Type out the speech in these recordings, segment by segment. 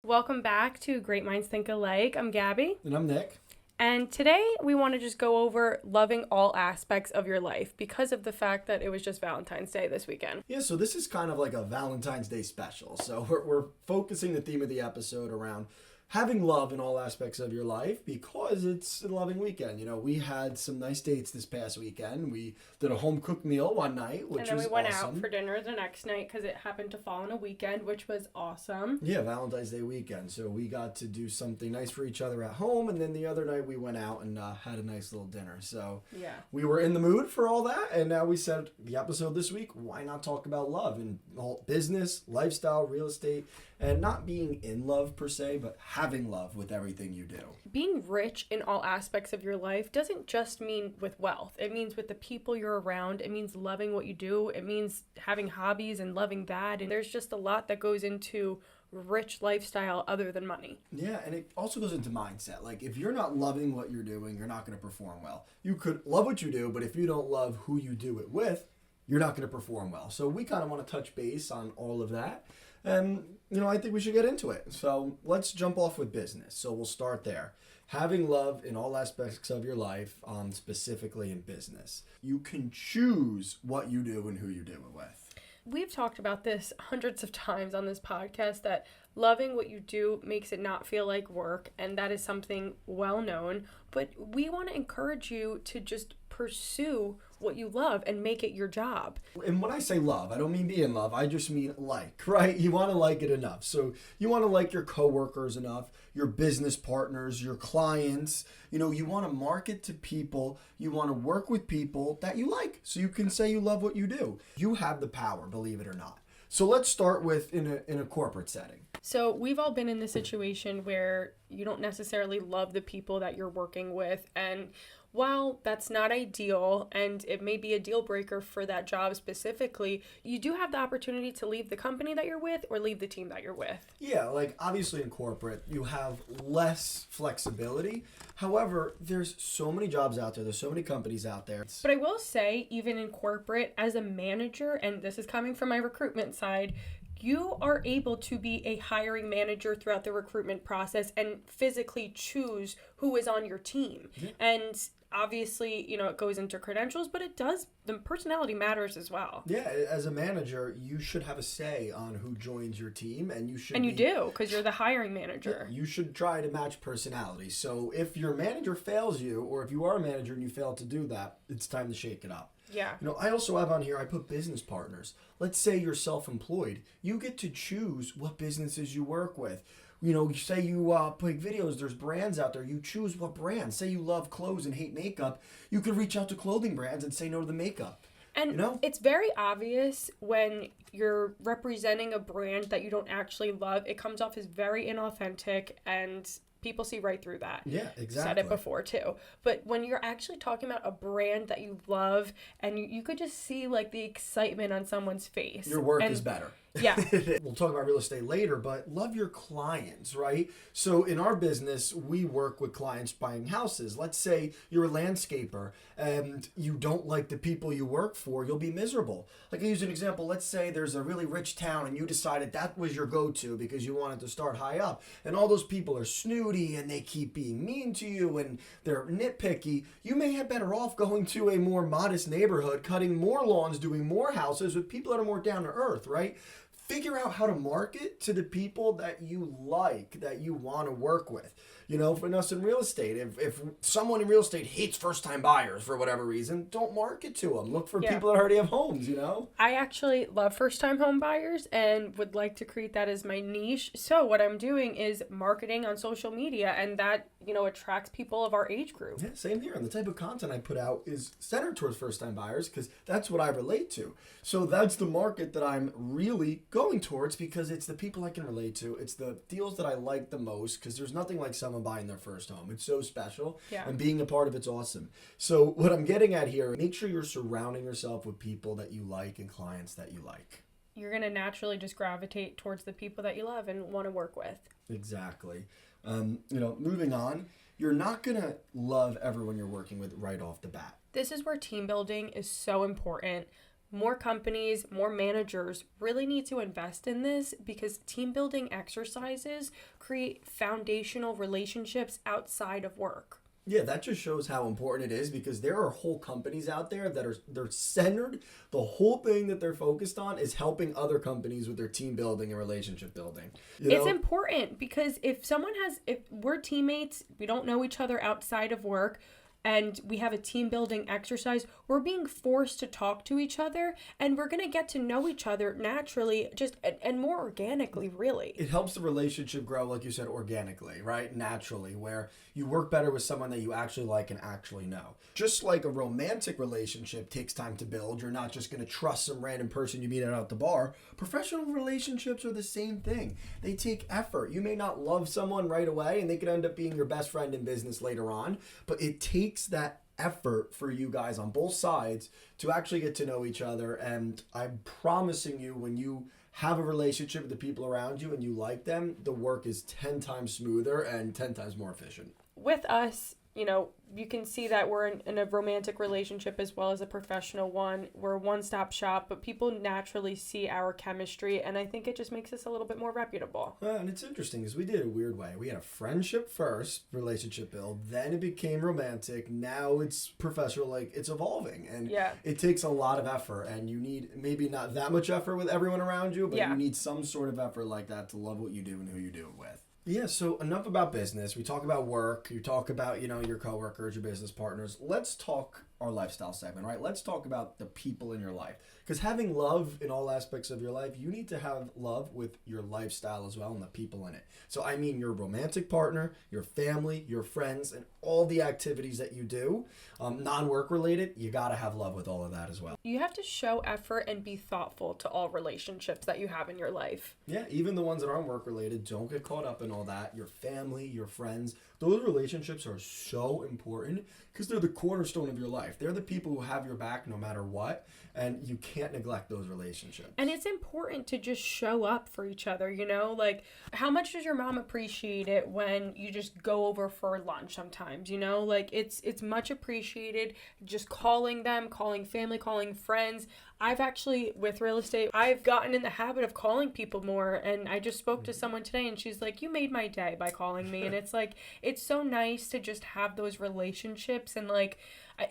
Welcome back to Great Minds Think Alike. I'm Gabby. And I'm Nick. And today we want to just go over loving all aspects of your life because of the fact that it was just Valentine's Day this weekend. Yeah, so this is kind of like a Valentine's Day special. So we're focusing the theme of the episode around having love in all aspects of your life because it's a loving weekend. You know, we had some nice dates this past weekend. We did a home-cooked meal one night, which was awesome. And then we went out for dinner the next night because it happened to fall on a weekend, which was awesome. Yeah, Valentine's Day weekend. So we got to do something nice for each other at home. And then the other night we went out and had a nice little dinner. So yeah, we were in the mood for all that. And now we said the episode this week, why not talk about love and all business, lifestyle, real estate, and not being in love per se, but having love with everything you do. Being rich in all aspects of your life doesn't just mean with wealth. It means with the people you're around. It means loving what you do. It means having hobbies and loving that. And there's just a lot that goes into rich lifestyle other than money. Yeah, and it also goes into mindset. Like, if you're not loving what you're doing, you're not going to perform well. You could love what you do, but if you don't love who you do it with, you're not going to perform well. So we kind of want to touch base on all of that. And, you know, I think we should get into it. So let's jump off with business. So we'll start there. Having love in all aspects of your life, specifically in business. You can choose what you do and who you do it with. We've talked about this hundreds of times on this podcast that loving what you do makes it not feel like work, and that is something well known. But we want to encourage you to just pursue what you love and make it your job. And when I say love, I don't mean be in love. I just mean like, right? You want to like it enough. So you want to like your coworkers enough, your business partners, your clients. You know, you want to market to people. You want to work with people that you like. So you can say you love what you do. You have the power, believe it or not. So let's start with in a corporate setting. So we've all been in the situation where you don't necessarily love the people that you're working with, and while that's not ideal and it may be a deal breaker for that job specifically, you do have the opportunity to leave the company that you're with or leave the team that you're with. Yeah, like obviously in corporate, you have less flexibility. However, there's so many jobs out there. There's so many companies out there. But I will say, even in corporate, as a manager, and this is coming from my recruitment side, you are able to be a hiring manager throughout the recruitment process and physically choose who is on your team. Yeah. And obviously, you know, it goes into credentials, but the personality matters as well. Yeah, as a manager, you should have a say on who joins your team, and you should. And you do, because you're the hiring manager. Yeah, you should try to match personality. So if your manager fails you, or if you are a manager and you fail to do that, it's time to shake it up. Yeah. You know, I also have on here, I put business partners. Let's say you're self-employed. You get to choose what businesses you work with. You know, say you make videos, there's brands out there. You choose what brands. Say you love clothes and hate makeup. You could reach out to clothing brands and say no to the makeup. And you know? It's very obvious when you're representing a brand that you don't actually love. It comes off as very inauthentic, and people see right through that. Yeah, exactly. Said it before too. But when you're actually talking about a brand that you love, and you could just see like the excitement on someone's face. Your work is better. Yeah. We'll talk about real estate later, but love your clients, right? So in our business, we work with clients buying houses. Let's say you're a landscaper and you don't like the people you work for, you'll be miserable. Like I use an example, let's say there's a really rich town and you decided that was your go-to because you wanted to start high up, and all those people are snooty and they keep being mean to you and they're nitpicky. You may have better off going to a more modest neighborhood, cutting more lawns, doing more houses with people that are more down to earth, right? Figure out how to market to the people that you like, that you want to work with. You know, for us in real estate, if someone in real estate hates first-time buyers for whatever reason, don't market to them. Look for people that already have homes, you know? I actually love first-time home buyers and would like to create that as my niche. So what I'm doing is marketing on social media, and that, you know, attracts people of our age group. Yeah, same here. And the type of content I put out is centered towards first-time buyers because that's what I relate to. So that's the market that I'm really going towards because it's the people I can relate to. It's the deals that I like the most because there's nothing like someone buying their first home. It's so special. Yeah. And being a part of it's awesome. So what I'm getting at here, make sure you're surrounding yourself with people that you like and clients that you like. You're going to naturally just gravitate towards the people that you love and want to work with. Exactly. You know, moving on, you're not going to love everyone you're working with right off the bat. This is where team building is so important. more companies, more managers really need to invest in this because team building exercises create foundational relationships outside of work. Yeah, that just shows how important it is because there are whole companies out there that they're centered. The whole thing that they're focused on is helping other companies with their team building and relationship building. It's important because if we're teammates, we don't know each other outside of work, and we have a team building exercise, we're being forced to talk to each other and we're going to get to know each other naturally and more organically, really. It helps the relationship grow, like you said, organically, right? Naturally, where you work better with someone that you actually like and actually know. Just like a romantic relationship takes time to build, you're not just going to trust some random person you meet out at the bar. Professional relationships are the same thing. They take effort. You may not love someone right away and they could end up being your best friend in business later on, but it takes that effort for you guys on both sides to actually get to know each other. And I'm promising you, when you have a relationship with the people around you and you like them, the work is 10 times smoother and 10 times more efficient. With us, you can see that we're in a romantic relationship as well as a professional one. We're a one-stop shop, but people naturally see our chemistry, and I think it just makes us a little bit more reputable. And it's interesting because we did it a weird way. We had a friendship first, relationship build, then it became romantic. Now it's professional, like it's evolving, and it takes a lot of effort, and you need maybe not that much effort with everyone around you, but you need some sort of effort like that to love what you do and who you do it with. Yeah, so enough about business. We talk about work. You talk about, your coworkers, your business partners. Let's talk our lifestyle segment, right? Let's talk about the people in your life. Because having love in all aspects of your life, you need to have love with your lifestyle as well and the people in it. So I mean your romantic partner, your family, your friends, and all the activities that you do. Non-work related, you got to have love with all of that as well. You have to show effort and be thoughtful to all relationships that you have in your life. Yeah, even the ones that aren't work related, don't get caught up in all that. Your family, your friends, those relationships are so important because they're the cornerstone of your life. They're the people who have your back no matter what, and you can't neglect those relationships. And it's important to just show up for each other, like how much does your mom appreciate it when you just go over for lunch sometimes, like it's much appreciated. Just calling them, calling family, calling friends. I've actually, with real estate, I've gotten in the habit of calling people more, and I just spoke to someone today and she's like, you made my day by calling me. And it's like, it's so nice to just have those relationships. And like,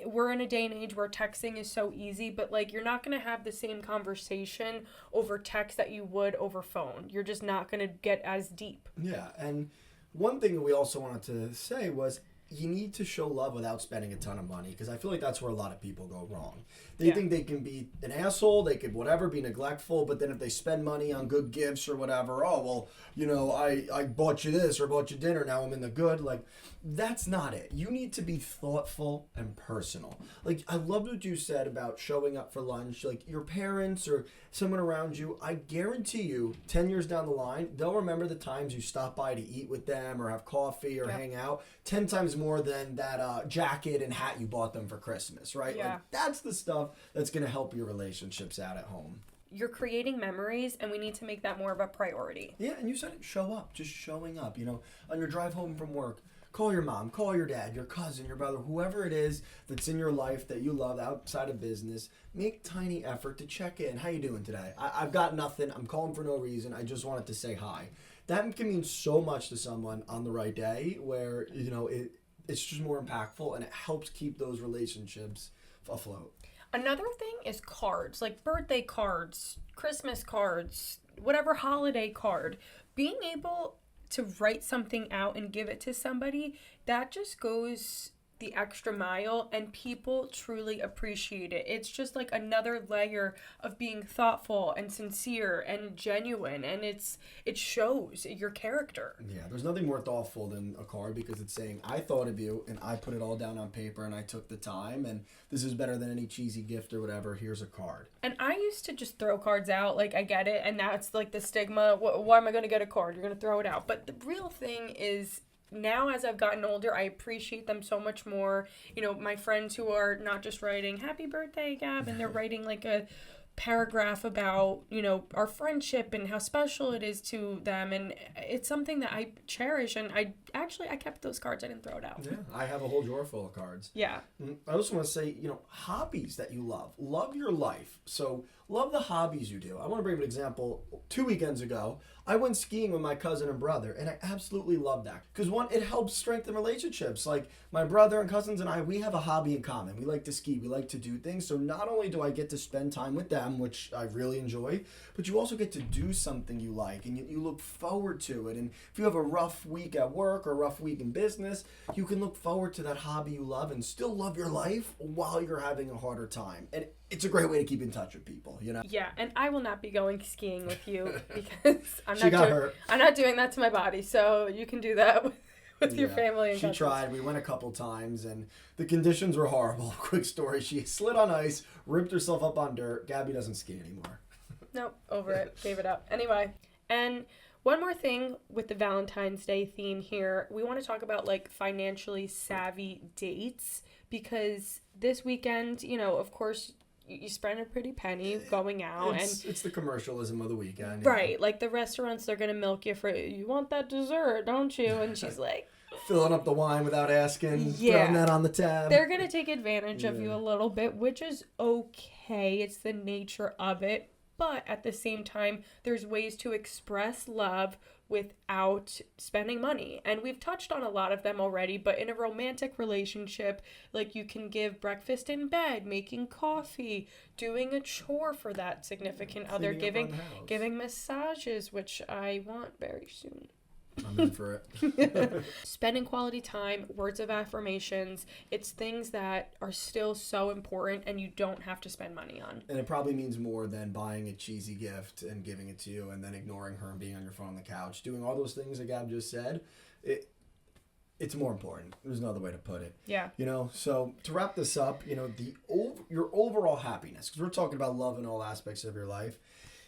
we're in a day and age where texting is so easy, but like, you're not going to have the same conversation over text that you would over phone. You're just not going to get as deep. Yeah, and one thing that we also wanted to say was, you need to show love without spending a ton of money, because I feel like that's where a lot of people go wrong. They think they can be an asshole, they could be neglectful, but then if they spend money on good gifts or whatever, I bought you this or bought you dinner, now I'm in the good. Like, that's not it. You need to be thoughtful and personal. Like, I loved what you said about showing up for lunch. Like, your parents or someone around you, I guarantee you 10 years down the line, they'll remember the times you stopped by to eat with them or have coffee or hang out 10 times more than that jacket and hat you bought them for Christmas, right? Yeah. Like, that's the stuff that's going to help your relationships out at home. You're creating memories, and we need to make that more of a priority. Yeah, and you said it, show up, just showing up, on your drive home from work. Call your mom, call your dad, your cousin, your brother, whoever it is that's in your life that you love outside of business. Make tiny effort to check in. How you doing today? I've got nothing. I'm calling for no reason. I just wanted to say hi. That can mean so much to someone on the right day where, it's just more impactful, and it helps keep those relationships afloat. Another thing is cards, like birthday cards, Christmas cards, whatever holiday card. Being able to write something out and give it to somebody, that just goes the extra mile, and people truly appreciate it. It's just like another layer of being thoughtful and sincere and genuine, and it shows your character. Yeah, there's nothing more thoughtful than a card, because it's saying, I thought of you and I put it all down on paper and I took the time, and this is better than any cheesy gift or whatever. Here's a card. And I used to just throw cards out, like, I get it, and that's like the stigma. Why am I going to get a card? You're going to throw it out. But the real thing is, now as I've gotten older, I appreciate them so much more. My friends who are not just writing happy birthday, Gab, and they're writing like a paragraph about, our friendship and how special it is to them. And it's something that I cherish. And I kept those cards. I didn't throw it out. Yeah, I have a whole drawer full of cards. Yeah. I also want to say, hobbies that you love. Love your life. So love the hobbies you do. I want to bring up an example. 2 weekends ago, I went skiing with my cousin and brother, and I absolutely love that. Because one, it helps strengthen relationships. Like my brother and cousins and I, we have a hobby in common. We like to ski. We like to do things. So not only do I get to spend time with them, which I really enjoy, but you also get to do something you like, and you look forward to it. And if you have a rough week at work or a rough week in business, you can look forward to that hobby you love and still love your life while you're having a harder time. And it's a great way to keep in touch with people, Yeah, and I will not be going skiing with you because I'm not doing that to my body. So you can do that with your family and cousins. She tried. We went a couple times, and the conditions were horrible. Quick story. She slid on ice, ripped herself up on dirt. Gabby doesn't ski anymore. Nope, over it. Gave it up. Anyway, and one more thing with the Valentine's Day theme here, we want to talk about financially savvy dates, because this weekend, of course, you spend a pretty penny going out. It's the commercialism of the weekend. Right. Like the restaurants, they're going to milk you for, you want that dessert, don't you? And she's like... filling up the wine without asking, throwing that on the tab. They're going to take advantage of you a little bit, which is okay. It's the nature of it. But at the same time, there's ways to express love without spending money. And we've touched on a lot of them already, but in a romantic relationship, you can give breakfast in bed, making coffee, doing a chore for that significant other, giving massages, which I want very soon. I'm in for it. Spending quality time, words of affirmations, it's things that are still so important and you don't have to spend money on. And it probably means more than buying a cheesy gift and giving it to you and then ignoring her and being on your phone on the couch. Doing all those things that Gab just said, it's more important. There's no other way to put it. Yeah. So to wrap this up, your overall happiness, because we're talking about love in all aspects of your life.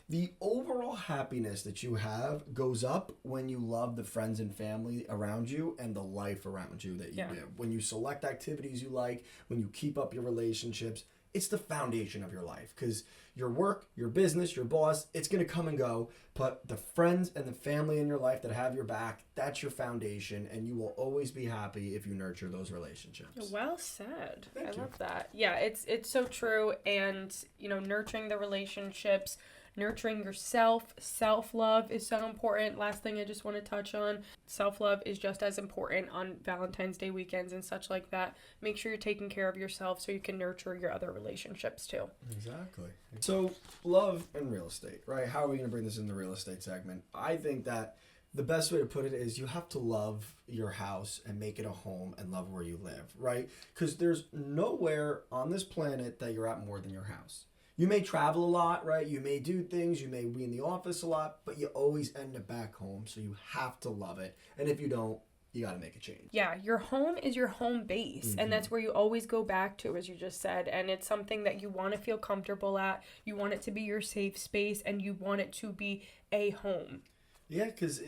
The overall happiness that you have goes up when you love the friends and family around you and the life around you that you do. When you select activities you like, when you keep up your relationships, it's the foundation of your life. Because your work, your business, your boss, it's going to come and go. But the friends and the family in your life that have your back, that's your foundation. And you will always be happy if you nurture those relationships. Well said. Thank you. Love that. Yeah, it's so true. And, nurturing the relationships, nurturing yourself, self-love is so important. Last thing I just want to touch on, self-love is just as important on Valentine's Day weekends and such like that. Make sure you're taking care of yourself so you can nurture your other relationships too. Exactly. So love and real estate, right? How are we going to bring this in the real estate segment? I think that the best way to put it is you have to love your house and make it a home and love where you live, right? Because there's nowhere on this planet that you're at more than your house. You may travel a lot, right? You may do things. You may be in the office a lot, but you always end up back home. So you have to love it. And if you don't, you got to make a change. Yeah, your home is your home base. Mm-hmm. And that's where you always go back to, as you just said. And it's something that you want to feel comfortable at. You want it to be your safe space and you want it to be a home. Yeah, because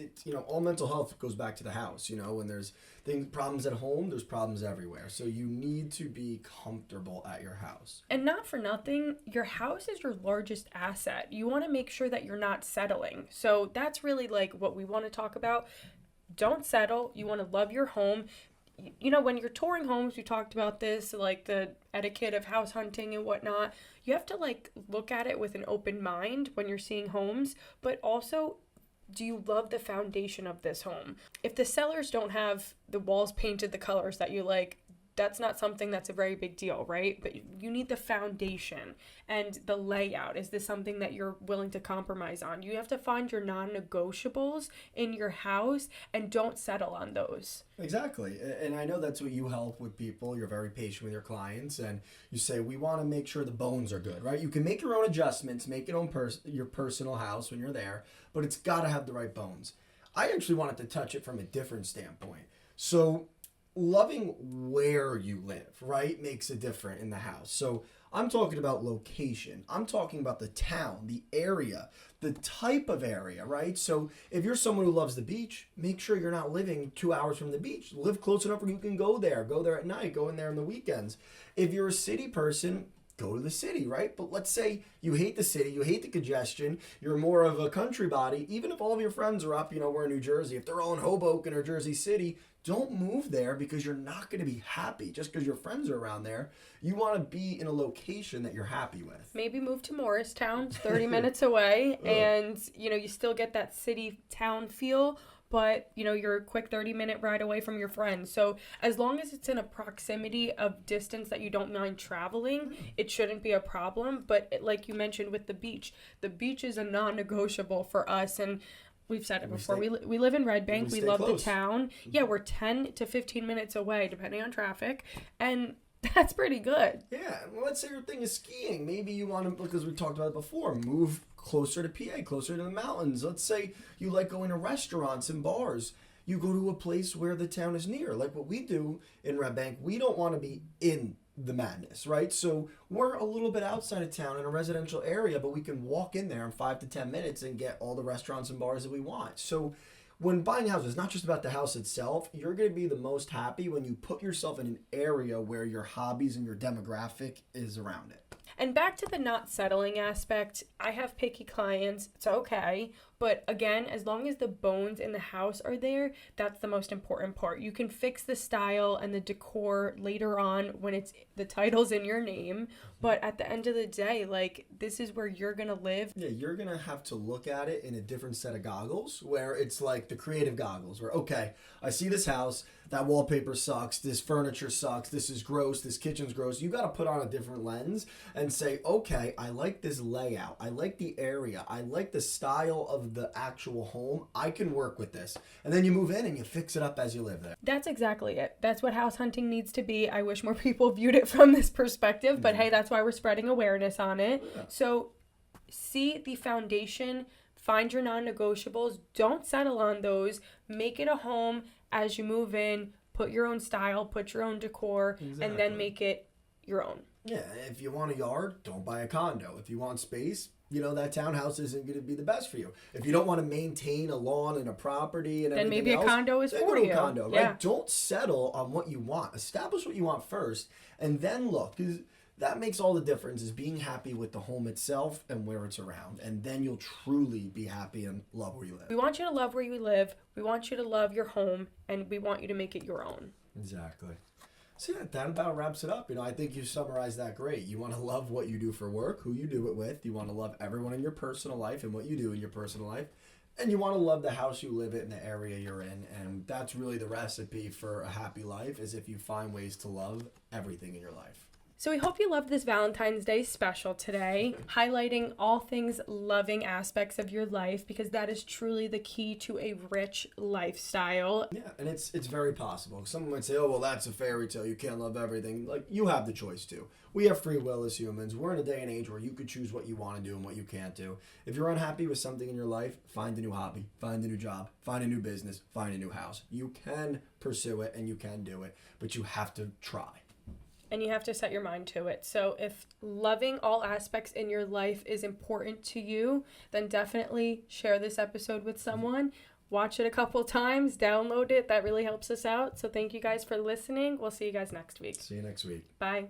all mental health goes back to the house. When there's problems at home, there's problems everywhere. So you need to be comfortable at your house. And not for nothing, your house is your largest asset. You want to make sure that you're not settling. So that's really what we want to talk about. Don't settle. You want to love your home. When you're touring homes, we talked about this, the etiquette of house hunting and whatnot. You have to look at it with an open mind when you're seeing homes, but also, do you love the foundation of this home? If the sellers don't have the walls painted the colors that you like, that's not something that's a very big deal, right? But you need the foundation and the layout. Is this something that you're willing to compromise on? You have to find your non-negotiables in your house and don't settle on those. Exactly. And I know that's what you help with people. You're very patient with your clients and you say, we want to make sure the bones are good, right? You can make your own adjustments, make your own your personal house when you're there, but it's got to have the right bones. I actually wanted to touch it from a different standpoint. So loving where you live, right, makes a difference in the house. So I'm talking about location. I'm talking about the town, the area, the type of area, right? So if you're someone who loves the beach, make sure you're not living 2 hours from the beach. Live close enough where you can go there at night, go in there on the weekends. If you're a city person, go to the city, right? But let's say you hate the city, you hate the congestion, you're more of a country body. Even if all of your friends are up, we're in New Jersey, if they're all in Hoboken or Jersey City, don't move there because you're not going to be happy just because your friends are around there. You want to be in a location that you're happy with. Maybe move to Morristown, it's 30 minutes away, and, you still get that city-town feel, but, you're a quick 30-minute ride away from your friends. So as long as it's in a proximity of distance that you don't mind traveling, it shouldn't be a problem. But like you mentioned with the beach is a non-negotiable for us. And we've said it before. We live in Red Bank. We love the town. Yeah, we're 10 to 15 minutes away, depending on traffic. And that's pretty good. Yeah. Well, let's say your thing is skiing. Maybe you want to, because we talked about it before, move closer to PA, closer to the mountains. Let's say you like going to restaurants and bars. You go to a place where the town is near. Like what we do in Red Bank, we don't want to be in the madness, right? So we're a little bit outside of town in a residential area, but we can walk in there in 5 to 10 minutes and get all the restaurants and bars that we want. So when buying houses, it's not just about the house itself. You're going to be the most happy when you put yourself in an area where your hobbies and your demographic is around it. And back to the not settling aspect, I have picky clients. It's okay. But again, as long as the bones in the house are there, that's the most important part. You can fix the style and the decor later on when the title's in your name. But at the end of the day, this is where you're going to live. Yeah, you're going to have to look at it in a different set of goggles, where it's like the creative goggles, where, okay, I see this house, that wallpaper sucks, this furniture sucks, this is gross, this kitchen's gross. You got to put on a different lens and say, okay, I like this layout, I like the area, I like the style of the actual home, I can work with this. And then you move in and you fix it up as you live there. That's exactly it. That's what house hunting needs to be. I wish more people viewed it from this perspective, but hey, that's why we're spreading awareness on it. Yeah. So see the foundation, find your non-negotiables, don't settle on those, make it a home as you move in, put your own style, put your own decor, and then make it your own. Yeah, if you want a yard, don't buy a condo. If you want space, that townhouse isn't going to be the best for you. If you don't want to maintain a lawn and a property and everything then maybe else, a condo is for you. A condo, right? Yeah. Don't settle on what you want. Establish what you want first, and then look. Because that makes all the difference, is being happy with the home itself and where it's around. And then you'll truly be happy and love where you live. We want you to love where you live. We want you to love your home. And we want you to make it your own. Exactly. So yeah, that about wraps it up. I think you summarized that great. You want to love what you do for work, who you do it with. You want to love everyone in your personal life and what you do in your personal life. And you want to love the house you live in and the area you're in. And that's really the recipe for a happy life, is if you find ways to love everything in your life. So we hope you loved this Valentine's Day special today, highlighting all things loving aspects of your life, because that is truly the key to a rich lifestyle. Yeah, and it's very possible. Someone might say, oh, well, that's a fairy tale. You can't love everything. You have the choice to. We have free will as humans. We're in a day and age where you could choose what you want to do and what you can't do. If you're unhappy with something in your life, find a new hobby, find a new job, find a new business, find a new house. You can pursue it and you can do it, but you have to try. And you have to set your mind to it. So if loving all aspects in your life is important to you, then definitely share this episode with someone. Watch it a couple times, download it. That really helps us out. So thank you guys for listening. We'll see you guys next week. See you next week. Bye.